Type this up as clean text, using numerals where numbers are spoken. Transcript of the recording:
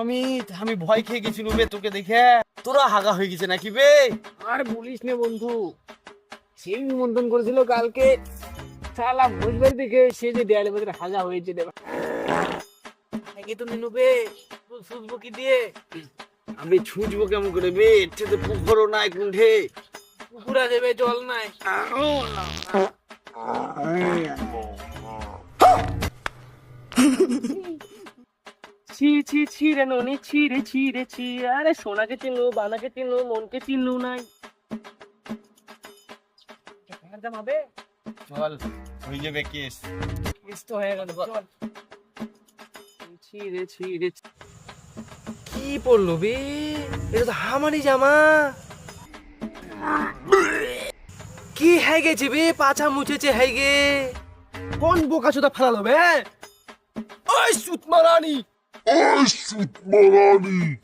অমিত, আমি ভয় খেয়ে গেছিল বে তোকে দেখে। তোরা হাগা হয়ে গেছে নাকি বে? আর বলিস নে বন্ধু, সেই নিমন্ত্রণ করেছিল কালকে, শালা ভোজবাড়ি থেকে সে যে দেয়ালে ভেতরে হাজা হয়েছে দেবা। আগে তো নিনু বে, সুজবো কি দিয়ে? আমি ছুঁচবো কেমন করে বে? এতে পুকুরও নাই কুণ্ঠে। পুকুরা দেবে, জল নাই। ছি ছি ছি রে ননি, ছি রে ছি রে ছি। আরে সোনাকে চিনলু, বানাকে চিনলু, মনকে চিনলু নাই। হবে চল, হয়ে যাবে কেস। কেস তো হয়ে গেল, চল। ছি রে ছি রে। কি পড়লো বে? এটা তো হামারি জামা। কি হয়ে গেছে বে? পাছা মুছেছে হয়ে গে। কোন বোকা চোদা ফেলালো বে? ওই সুতমারানি, Ai, chute, Morani!